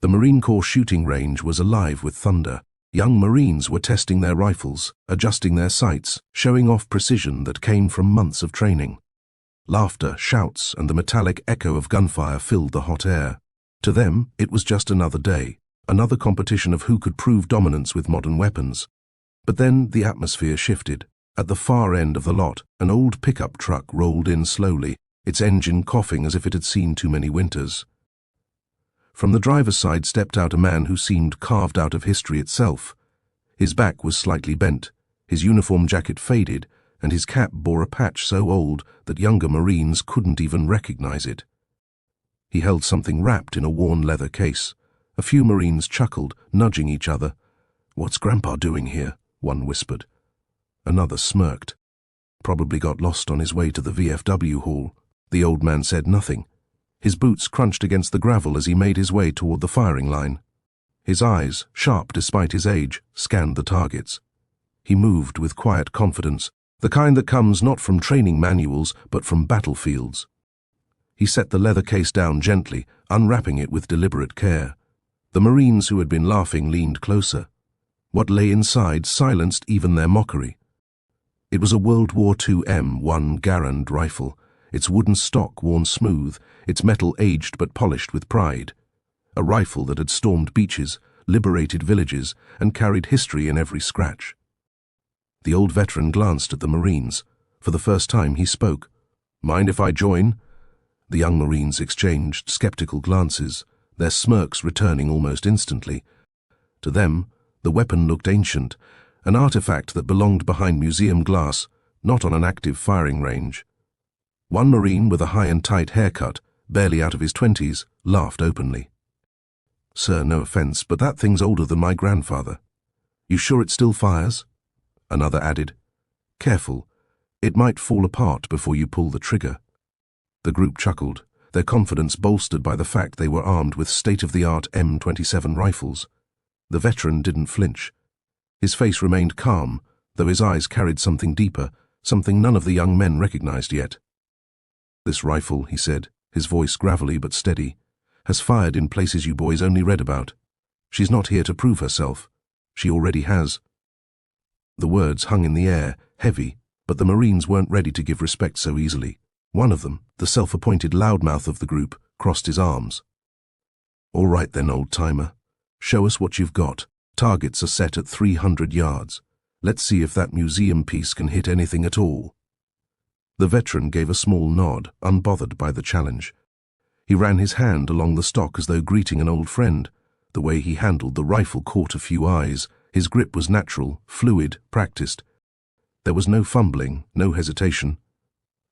The Marine Corps shooting range was alive with thunder. Young Marines were testing their rifles, adjusting their sights, showing off precision that came from months of training. Laughter, shouts, and the metallic echo of gunfire filled the hot air. To them, it was just another day, another competition of who could prove dominance with modern weapons. But then the atmosphere shifted. At the far end of the lot, an old pickup truck rolled in slowly, its engine coughing as if it had seen too many winters. From the driver's side stepped out a man who seemed carved out of history itself. His back was slightly bent, his uniform jacket faded, and his cap bore a patch so old that younger Marines couldn't even recognize it. He held something wrapped in a worn leather case. A few Marines chuckled, nudging each other. "What's Grandpa doing here?" one whispered. Another smirked. "Probably got lost on his way to the VFW hall." The old man said nothing. His boots crunched against the gravel as he made his way toward the firing line. His eyes, sharp despite his age, scanned the targets. He moved with quiet confidence, the kind that comes not from training manuals but from battlefields. He set the leather case down gently, unwrapping it with deliberate care. The Marines who had been laughing leaned closer. What lay inside silenced even their mockery. It was a World War II M1 Garand rifle, its wooden stock worn smooth, its metal aged but polished with pride. A rifle that had stormed beaches, liberated villages, and carried history in every scratch. The old veteran glanced at the Marines. For the first time he spoke. "Mind if I join?" The young Marines exchanged skeptical glances, their smirks returning almost instantly. To them, the weapon looked ancient, an artifact that belonged behind museum glass, not on an active firing range. One Marine with a high and tight haircut, barely out of his 20s, laughed openly. "Sir, no offense, but that thing's older than my grandfather." "You sure it still fires?" Another added, "Careful, it might fall apart before you pull the trigger." The group chuckled, their confidence bolstered by the fact they were armed with state-of-the-art M27 rifles. The veteran didn't flinch. His face remained calm, though his eyes carried something deeper, something none of the young men recognized yet. "This rifle," he said, his voice gravelly but steady, "has fired in places you boys only read about. She's not here to prove herself. She already has." The words hung in the air, heavy, but the Marines weren't ready to give respect so easily. One of them, the self-appointed loudmouth of the group, crossed his arms. "All right then, old-timer. Show us what you've got. Targets are set at 300 yards. Let's see if that museum piece can hit anything at all." The veteran gave a small nod, unbothered by the challenge. He ran his hand along the stock as though greeting an old friend. The way he handled the rifle caught a few eyes. His grip was natural, fluid, practiced. There was no fumbling, no hesitation.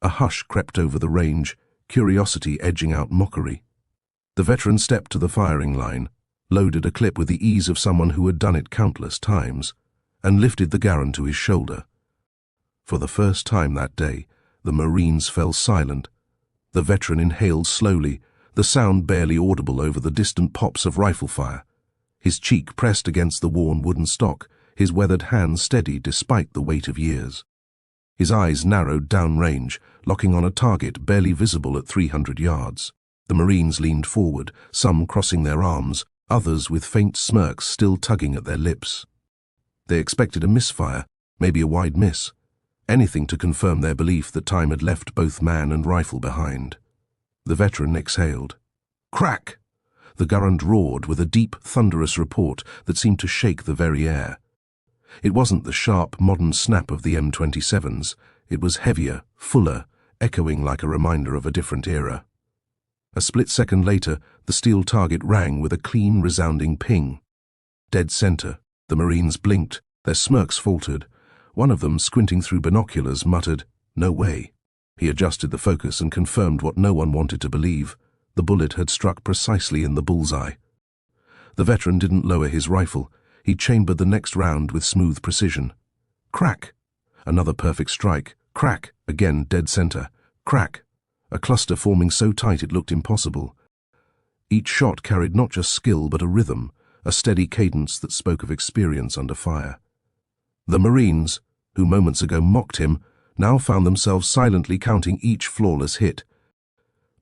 A hush crept over the range, curiosity edging out mockery. The veteran stepped to the firing line, loaded a clip with the ease of someone who had done it countless times, and lifted the Garand to his shoulder. For the first time that day, the Marines fell silent. The veteran inhaled slowly, the sound barely audible over the distant pops of rifle fire. His cheek pressed against the worn wooden stock, his weathered hand steady despite the weight of years. His eyes narrowed downrange, locking on a target barely visible at 300 yards. The Marines leaned forward, some crossing their arms, others with faint smirks still tugging at their lips. They expected a misfire, maybe a wide miss. Anything to confirm their belief that time had left both man and rifle behind. The veteran exhaled. Crack! The Garand roared with a deep, thunderous report that seemed to shake the very air. It wasn't the sharp, modern snap of the M27s. It was heavier, fuller, echoing like a reminder of a different era. A split second later, the steel target rang with a clean, resounding ping. Dead center. The Marines blinked, their smirks faltered. One of them, squinting through binoculars, muttered, "No way." He adjusted the focus and confirmed what no one wanted to believe. The bullet had struck precisely in the bullseye. The veteran didn't lower his rifle. He chambered the next round with smooth precision. Crack! Another perfect strike. Crack! Again dead center. Crack! A cluster forming so tight it looked impossible. Each shot carried not just skill but a rhythm, a steady cadence that spoke of experience under fire. The Marines, who moments ago mocked him, now found themselves silently counting each flawless hit.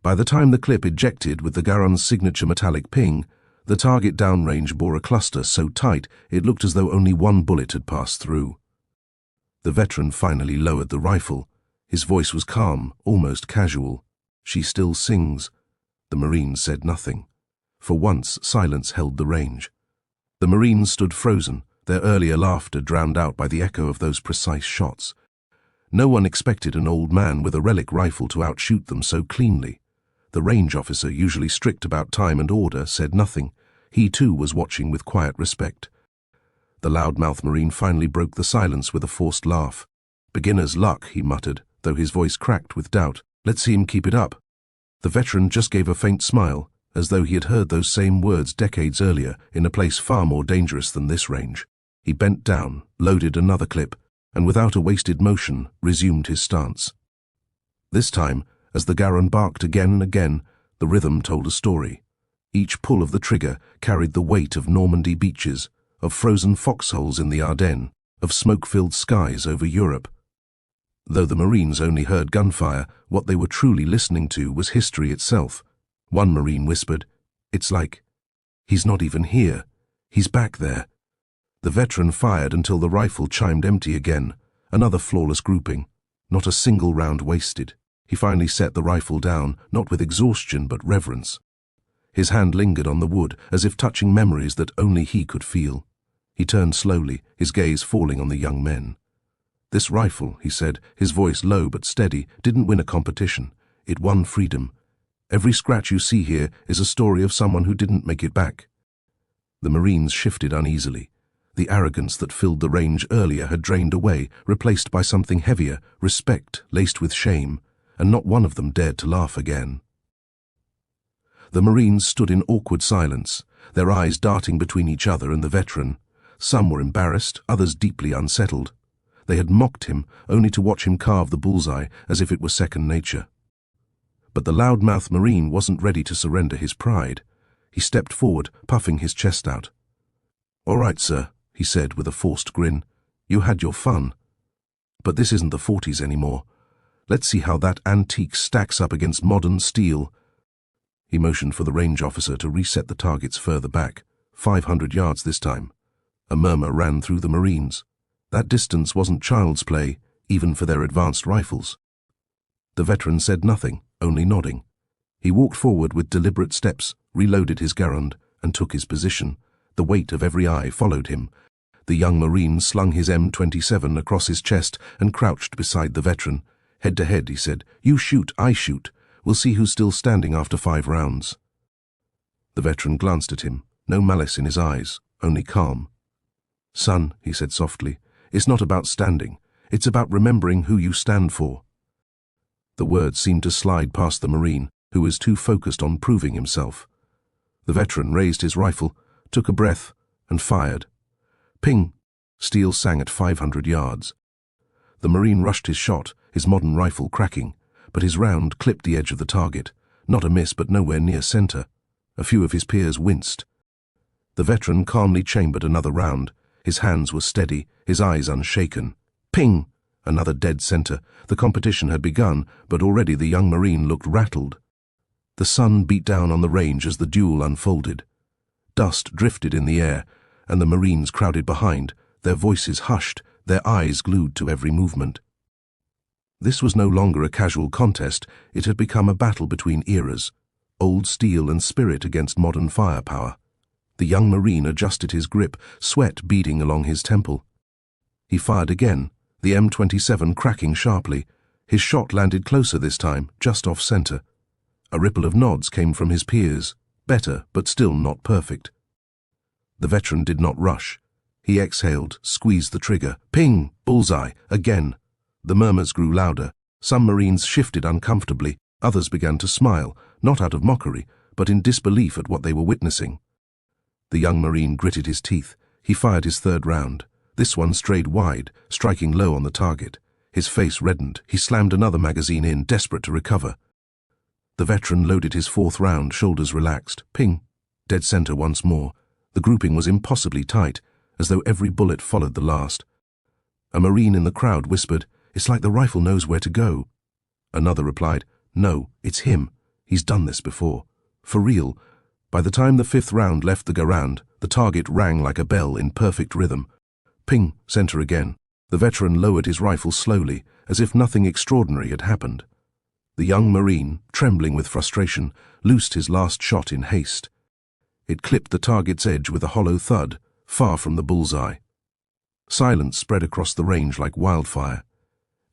By the time the clip ejected with the Garand's signature metallic ping, The target downrange bore a cluster so tight it looked as though only one bullet had passed through. The veteran finally lowered the rifle. His voice was calm, almost casual. "She still sings." The Marine said nothing. For once, silence held the range. The Marines stood frozen, their earlier laughter drowned out by the echo of those precise shots. No one expected an old man with a relic rifle to outshoot them so cleanly. The range officer, usually strict about time and order, said nothing. He too was watching with quiet respect. The loudmouth Marine finally broke the silence with a forced laugh. "Beginner's luck," he muttered, though his voice cracked with doubt. "Let's see him keep it up." The veteran just gave a faint smile, as though he had heard those same words decades earlier in a place far more dangerous than this range. He bent down, loaded another clip, and without a wasted motion, resumed his stance. This time, as the Garon barked again and again, the rhythm told a story. Each pull of the trigger carried the weight of Normandy beaches, of frozen foxholes in the Ardennes, of smoke-filled skies over Europe. Though the Marines only heard gunfire, what they were truly listening to was history itself. One Marine whispered, "It's like, he's not even here. He's back there." The veteran fired until the rifle chimed empty again, another flawless grouping, not a single round wasted. He finally set the rifle down, not with exhaustion but reverence. His hand lingered on the wood, as if touching memories that only he could feel. He turned slowly, his gaze falling on the young men. "This rifle," he said, his voice low but steady, "didn't win a competition. It won freedom. Every scratch you see here is a story of someone who didn't make it back." The Marines shifted uneasily. The arrogance that filled the range earlier had drained away, replaced by something heavier, respect laced with shame, and not one of them dared to laugh again. The Marines stood in awkward silence, their eyes darting between each other and the veteran. Some were embarrassed, others deeply unsettled. They had mocked him, only to watch him carve the bullseye as if it were second nature. But the loudmouth Marine wasn't ready to surrender his pride. He stepped forward, puffing his chest out. "All right, sir," he said with a forced grin. "You had your fun. But this isn't the 40s anymore. Let's see how that antique stacks up against modern steel." He motioned for the range officer to reset the targets further back, 500 yards this time. A murmur ran through the Marines. That distance wasn't child's play, even for their advanced rifles. The veteran said nothing, only nodding. He walked forward with deliberate steps, reloaded his Garand, and took his position. The weight of every eye followed him. The young Marine slung his M27 across his chest and crouched beside the veteran. "Head to head," he said. "You shoot, I shoot. We'll see who's still standing after 5 rounds." The veteran glanced at him, no malice in his eyes, only calm. "Son," he said softly, "it's not about standing. It's about remembering who you stand for." The words seemed to slide past the Marine, who was too focused on proving himself. The veteran raised his rifle, took a breath, and fired. Ping! Steel sang at 500 yards. The Marine rushed his shot, his modern rifle cracking, but his round clipped the edge of the target. Not a miss, but nowhere near center. A few of his peers winced. The veteran calmly chambered another round. His hands were steady, his eyes unshaken. Ping! Another dead center. The competition had begun, but already the young Marine looked rattled. The sun beat down on the range as the duel unfolded. Dust drifted in the air, and the Marines crowded behind, their voices hushed, their eyes glued to every movement. This was no longer a casual contest, it had become a battle between eras, old steel and spirit against modern firepower. The young Marine adjusted his grip, sweat beading along his temple. He fired again, the M27 cracking sharply. His shot landed closer this time, just off-center. A ripple of nods came from his peers, better, but still not perfect. The veteran did not rush. He exhaled, squeezed the trigger. Ping! Bullseye! Again. The murmurs grew louder. Some Marines shifted uncomfortably. Others began to smile, not out of mockery, but in disbelief at what they were witnessing. The young Marine gritted his teeth. He fired his third round. This one strayed wide, striking low on the target. His face reddened. He slammed another magazine in, desperate to recover. The veteran loaded his fourth round, shoulders relaxed. Ping! Dead center once more. The grouping was impossibly tight, as though every bullet followed the last. A Marine in the crowd whispered, "It's like the rifle knows where to go." Another replied, "No, it's him. He's done this before. For real. By the time the fifth round left the Garand, the target rang like a bell in perfect rhythm. Ping, center again. The veteran lowered his rifle slowly, as if nothing extraordinary had happened. The young Marine, trembling with frustration, loosed his last shot in haste. It clipped the target's edge with a hollow thud, far from the bullseye. Silence spread across the range like wildfire.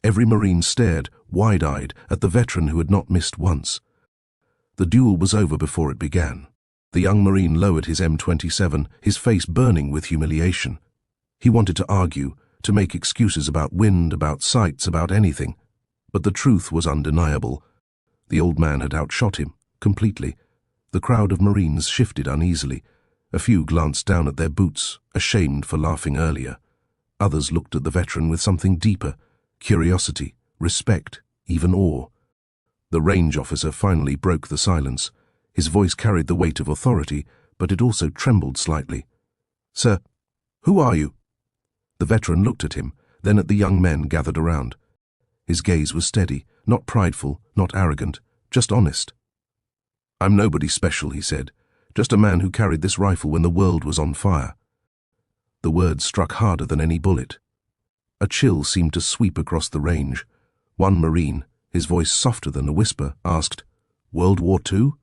Every Marine stared, wide-eyed, at the veteran who had not missed once. The duel was over before it began. The young Marine lowered his M27, his face burning with humiliation. He wanted to argue, to make excuses about wind, about sights, about anything. But the truth was undeniable. The old man had outshot him, completely. The crowd of Marines shifted uneasily. A few glanced down at their boots, ashamed for laughing earlier. Others looked at the veteran with something deeper, curiosity, respect, even awe. The range officer finally broke the silence. His voice carried the weight of authority, but it also trembled slightly. "Sir, who are you?" The veteran looked at him, then at the young men gathered around. His gaze was steady, not prideful, not arrogant, just honest. "I'm nobody special," he said, "just a man who carried this rifle when the world was on fire." The words struck harder than any bullet. A chill seemed to sweep across the range. One Marine, his voice softer than a whisper, asked, "World War II?"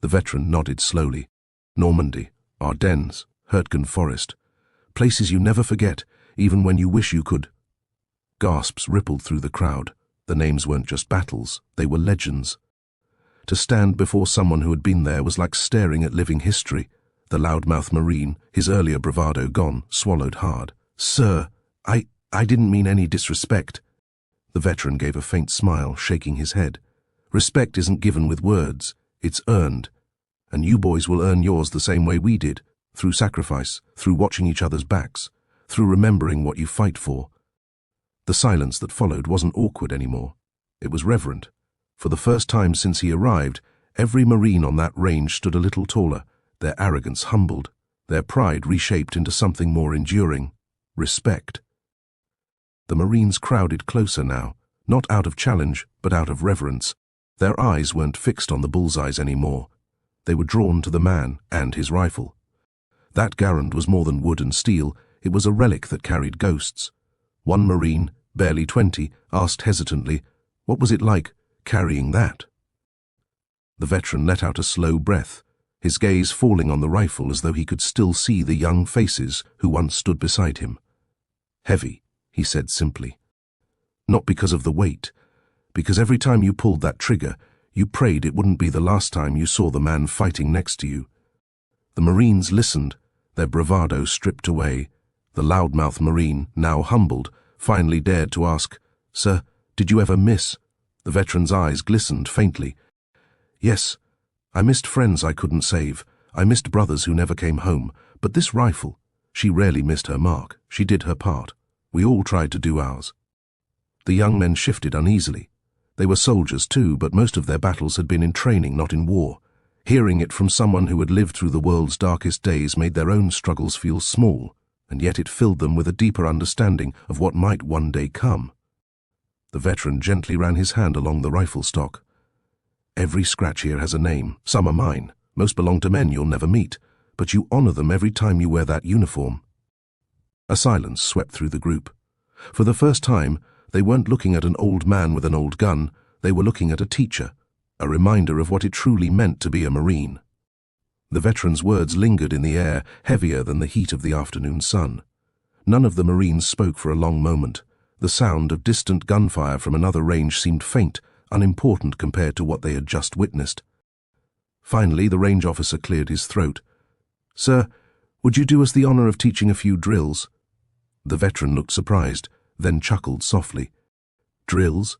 The veteran nodded slowly. "Normandy, Ardennes, Hurtgen Forest. Places you never forget, even when you wish you could." Gasps rippled through the crowd. The names weren't just battles, they were legends. To stand before someone who had been there was like staring at living history. The loudmouth Marine, his earlier bravado gone, swallowed hard. "Sir, I didn't mean any disrespect." The veteran gave a faint smile, shaking his head. "Respect isn't given with words, it's earned. And you boys will earn yours the same way we did, through sacrifice, through watching each other's backs, through remembering what you fight for." The silence that followed wasn't awkward anymore. It was reverent. For the first time since he arrived, every Marine on that range stood a little taller, their arrogance humbled, their pride reshaped into something more enduring: respect. The Marines crowded closer now, not out of challenge, but out of reverence. Their eyes weren't fixed on the bullseyes anymore. They were drawn to the man and his rifle. That Garand was more than wood and steel, it was a relic that carried ghosts. One Marine, barely 20, asked hesitantly, "What was it like, carrying that?" The veteran let out a slow breath, his gaze falling on the rifle as though he could still see the young faces who once stood beside him. "Heavy," he said simply. "Not because of the weight, because every time you pulled that trigger, you prayed it wouldn't be the last time you saw the man fighting next to you." The Marines listened, their bravado stripped away. The loudmouth Marine, now humbled, finally dared to ask, "Sir, did you ever miss?" The veteran's eyes glistened faintly. "Yes, I missed friends I couldn't save. I missed brothers who never came home. But this rifle, she rarely missed her mark. She did her part. We all tried to do ours." The young men shifted uneasily. They were soldiers too, but most of their battles had been in training, not in war. Hearing it from someone who had lived through the world's darkest days made their own struggles feel small, and yet it filled them with a deeper understanding of what might one day come. The veteran gently ran his hand along the rifle stock. "Every scratch here has a name. Some are mine. Most belong to men you'll never meet. But you honor them every time you wear that uniform." A silence swept through the group. For the first time, they weren't looking at an old man with an old gun. They were looking at a teacher, a reminder of what it truly meant to be a Marine. The veteran's words lingered in the air, heavier than the heat of the afternoon sun. None of the Marines spoke for a long moment. The sound of distant gunfire from another range seemed faint, unimportant compared to what they had just witnessed. Finally, the range officer cleared his throat. "Sir, would you do us the honor of teaching a few drills?" The veteran looked surprised, then chuckled softly. "Drills?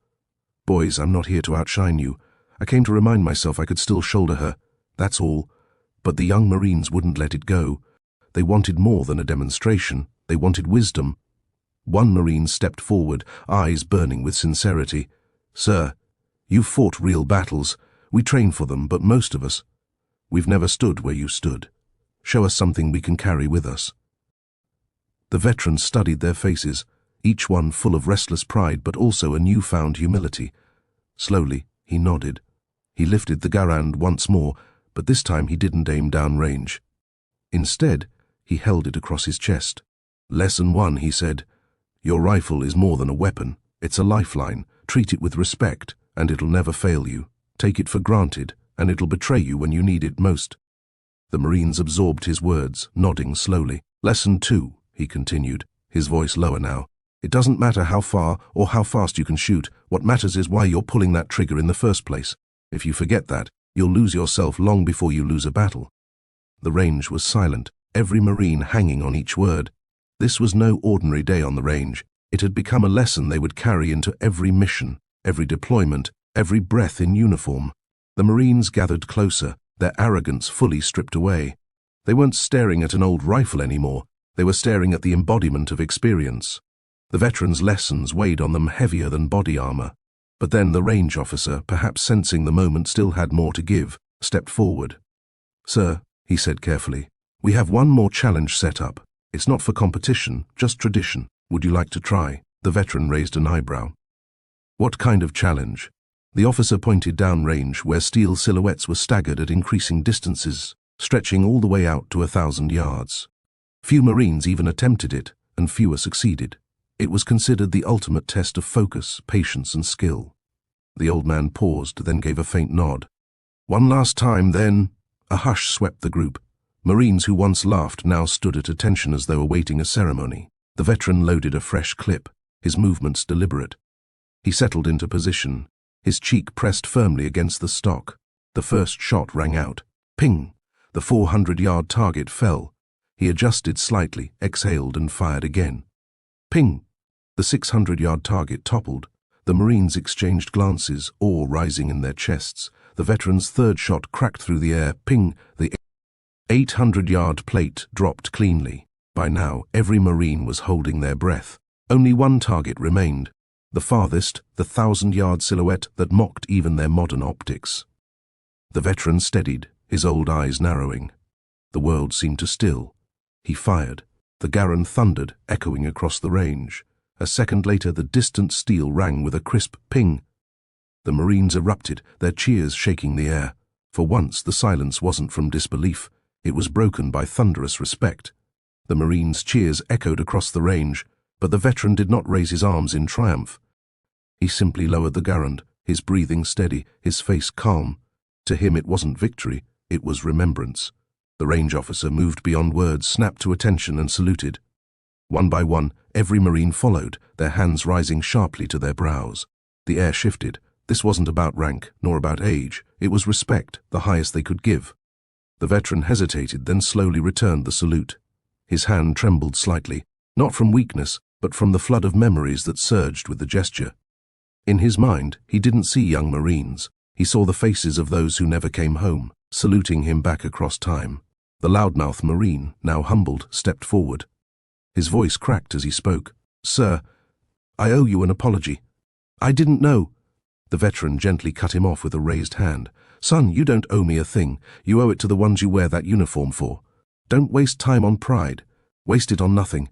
Boys, I'm not here to outshine you. I came to remind myself I could still shoulder her. That's all." But the young Marines wouldn't let it go. They wanted more than a demonstration. They wanted wisdom. One Marine stepped forward, eyes burning with sincerity. "Sir, you've fought real battles. We train for them, but most of us, we've never stood where you stood. Show us something we can carry with us." The veterans studied their faces, each one full of restless pride but also a newfound humility. Slowly, he nodded. He lifted the Garand once more, but this time he didn't aim downrange. Instead, he held it across his chest. "Lesson 1, he said. Your rifle is more than a weapon. It's a lifeline. Treat it with respect, and it'll never fail you. Take it for granted, and it'll betray you when you need it most." The Marines absorbed his words, nodding slowly. "Lesson 2, he continued, his voice lower now. "It doesn't matter how far or how fast you can shoot. What matters is why you're pulling that trigger in the first place. If you forget that, you'll lose yourself long before you lose a battle." The range was silent, every Marine hanging on each word. This was no ordinary day on the range. It had become a lesson they would carry into every mission, every deployment, every breath in uniform. The Marines gathered closer, their arrogance fully stripped away. They weren't staring at an old rifle anymore. They were staring at the embodiment of experience. The veterans' lessons weighed on them heavier than body armor. But then the range officer, perhaps sensing the moment still had more to give, stepped forward. "Sir," he said carefully, "we have one more challenge set up. It's not for competition, just tradition. Would you like to try?" The veteran raised an eyebrow. "What kind of challenge?" The officer pointed downrange, where steel silhouettes were staggered at increasing distances, stretching all the way out to 1,000 yards. Few Marines even attempted it, and fewer succeeded. It was considered the ultimate test of focus, patience, and skill. The old man paused, then gave a faint nod. "One last time, then." A hush swept the group. Marines who once laughed now stood at attention as though awaiting a ceremony. The veteran loaded a fresh clip, his movements deliberate. He settled into position, his cheek pressed firmly against the stock. The first shot rang out. Ping! The 400-yard target fell. He adjusted slightly, exhaled, and fired again. Ping! The 600-yard target toppled. The Marines exchanged glances, awe rising in their chests. The veteran's third shot cracked through the air. Ping! The 800-yard plate dropped cleanly. By now, every Marine was holding their breath. Only one target remained. The farthest, the 1,000-yard silhouette that mocked even their modern optics. The veteran steadied, his old eyes narrowing. The world seemed to still. He fired. The Garand thundered, echoing across the range. A second later, the distant steel rang with a crisp ping. The Marines erupted, their cheers shaking the air. For once, the silence wasn't from disbelief. It was broken by thunderous respect. The Marines' cheers echoed across the range, but the veteran did not raise his arms in triumph. He simply lowered the Garand, his breathing steady, his face calm. To him it wasn't victory, it was remembrance. The range officer moved beyond words, snapped to attention and saluted. One by one, every Marine followed, their hands rising sharply to their brows. The air shifted. This wasn't about rank, nor about age. It was respect, the highest they could give. The veteran hesitated, then slowly returned the salute. His hand trembled slightly, not from weakness, but from the flood of memories that surged with the gesture. In his mind, he didn't see young Marines. He saw the faces of those who never came home, saluting him back across time. The loudmouth Marine, now humbled, stepped forward. His voice cracked as he spoke. "Sir, I owe you an apology. I didn't know." The veteran gently cut him off with a raised hand. "Son, you don't owe me a thing. You owe it to the ones you wear that uniform for. Don't waste time on pride. Waste it on nothing.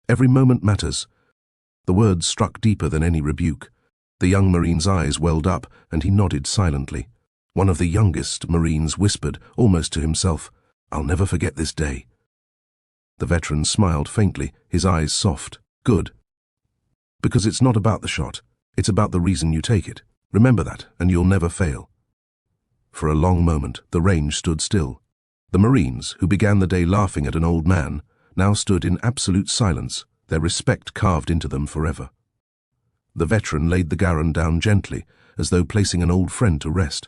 Every moment matters." The words struck deeper than any rebuke. The young Marine's eyes welled up, and he nodded silently. One of the youngest Marines whispered, almost to himself, "I'll never forget this day." The veteran smiled faintly, his eyes soft. "Good. Because it's not about the shot. It's about the reason you take it. Remember that, and you'll never fail." For a long moment, the range stood still. The Marines, who began the day laughing at an old man, now stood in absolute silence, their respect carved into them forever. The veteran laid the Garand down gently, as though placing an old friend to rest.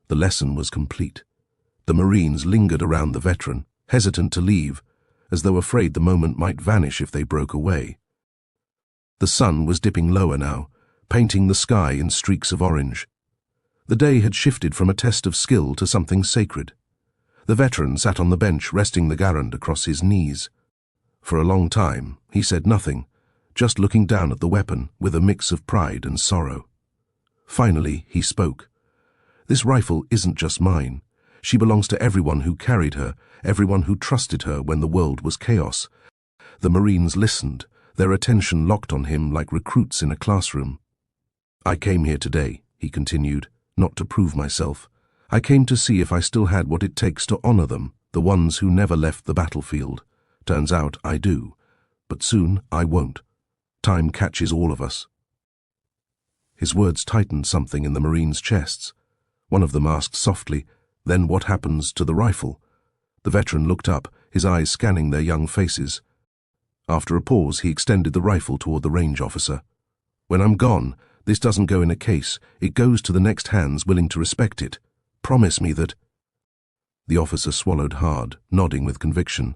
The lesson was complete. The Marines lingered around the veteran, hesitant to leave, as though afraid the moment might vanish if they broke away. The sun was dipping lower now, painting the sky in streaks of orange. The day had shifted from a test of skill to something sacred. The veteran sat on the bench, resting the Garand across his knees. For a long time, he said nothing, just looking down at the weapon with a mix of pride and sorrow. Finally, he spoke. "This rifle isn't just mine. She belongs to everyone who carried her, everyone who trusted her when the world was chaos." The Marines listened, their attention locked on him like recruits in a classroom. "I came here today," he continued, "not to prove myself. I came to see if I still had what it takes to honor them, the ones who never left the battlefield. Turns out I do, but soon I won't. Time catches all of us." His words tightened something in the Marines' chests. One of them asked softly, "Then what happens to the rifle?" The veteran looked up, his eyes scanning their young faces. After a pause, he extended the rifle toward the range officer. "When I'm gone, this doesn't go in a case. It goes to the next hands willing to respect it. Promise me that—" The officer swallowed hard, nodding with conviction.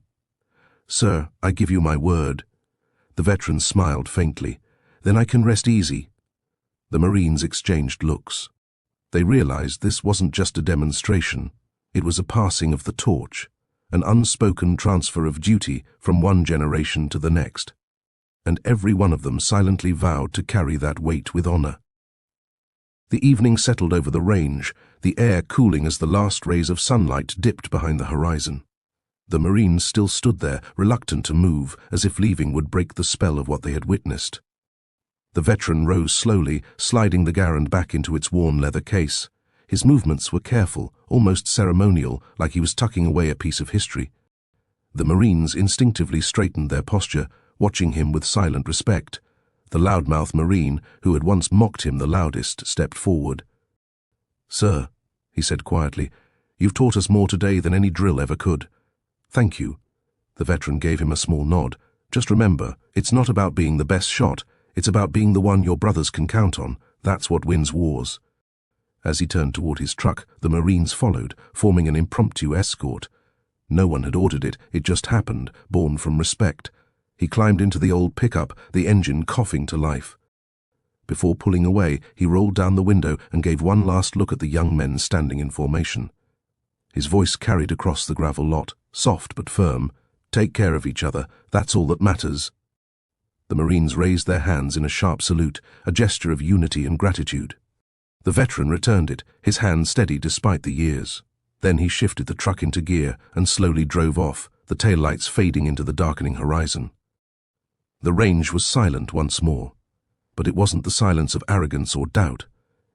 "Sir, I give you my word." The veteran smiled faintly. "Then I can rest easy." The Marines exchanged looks. They realized this wasn't just a demonstration. It was a passing of the torch, an unspoken transfer of duty from one generation to the next. And every one of them silently vowed to carry that weight with honor. The evening settled over the range, the air cooling as the last rays of sunlight dipped behind the horizon. The Marines still stood there, reluctant to move, as if leaving would break the spell of what they had witnessed. The veteran rose slowly, sliding the Garand back into its worn leather case. His movements were careful, almost ceremonial, like he was tucking away a piece of history. The Marines instinctively straightened their posture, watching him with silent respect. The loudmouth Marine, who had once mocked him the loudest, stepped forward. "Sir," he said quietly, "you've taught us more today than any drill ever could." "Thank you." The veteran gave him a small nod. "Just remember, it's not about being the best shot. It's about being the one your brothers can count on. That's what wins wars." As he turned toward his truck, the Marines followed, forming an impromptu escort. No one had ordered it, it just happened, born from respect. He climbed into the old pickup, the engine coughing to life. Before pulling away, he rolled down the window and gave one last look at the young men standing in formation. His voice carried across the gravel lot, soft but firm. "Take care of each other, that's all that matters." The Marines raised their hands in a sharp salute, a gesture of unity and gratitude. The veteran returned it, his hand steady despite the years. Then he shifted the truck into gear and slowly drove off, the taillights fading into the darkening horizon. The range was silent once more, but it wasn't the silence of arrogance or doubt.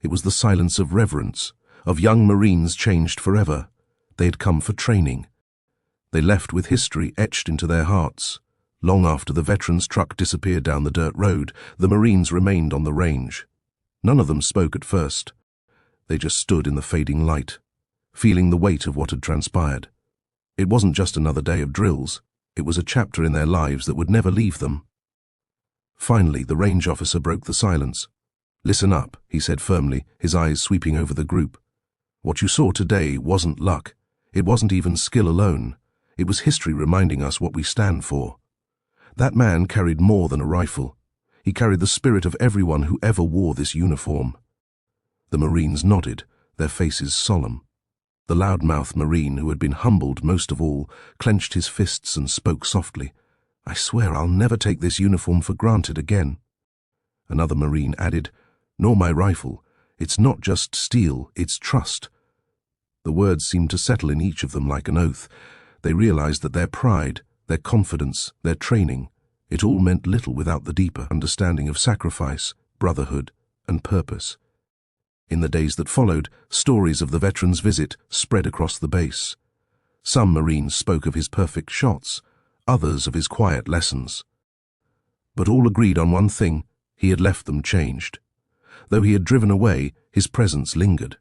It was the silence of reverence, of young Marines changed forever. They had come for training. They left with history etched into their hearts. Long after the veteran's truck disappeared down the dirt road, the Marines remained on the range. None of them spoke at first. They just stood in the fading light, feeling the weight of what had transpired. It wasn't just another day of drills. It was a chapter in their lives that would never leave them. Finally, the range officer broke the silence. "Listen up," he said firmly, his eyes sweeping over the group. "What you saw today wasn't luck. It wasn't even skill alone. It was history reminding us what we stand for. That man carried more than a rifle. He carried the spirit of everyone who ever wore this uniform." The Marines nodded, their faces solemn. The loudmouth Marine, who had been humbled most of all, clenched his fists and spoke softly. "I swear I'll never take this uniform for granted again." Another Marine added, "Nor my rifle. It's not just steel, it's trust." The words seemed to settle in each of them like an oath. They realized that their pride, their confidence, their training, it all meant little without the deeper understanding of sacrifice, brotherhood, and purpose. In the days that followed, stories of the veteran's visit spread across the base. Some Marines spoke of his perfect shots, others of his quiet lessons. But all agreed on one thing: he had left them changed. Though he had driven away, his presence lingered.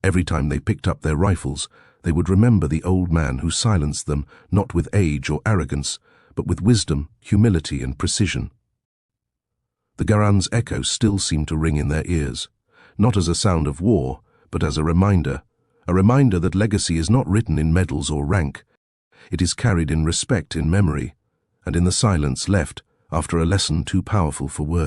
Every time they picked up their rifles, they would remember the old man who silenced them, not with age or arrogance, but with wisdom, humility, and precision. The Garand's echo still seemed to ring in their ears, not as a sound of war, but as a reminder that legacy is not written in medals or rank. It is carried in respect, in memory, and in the silence left after a lesson too powerful for words.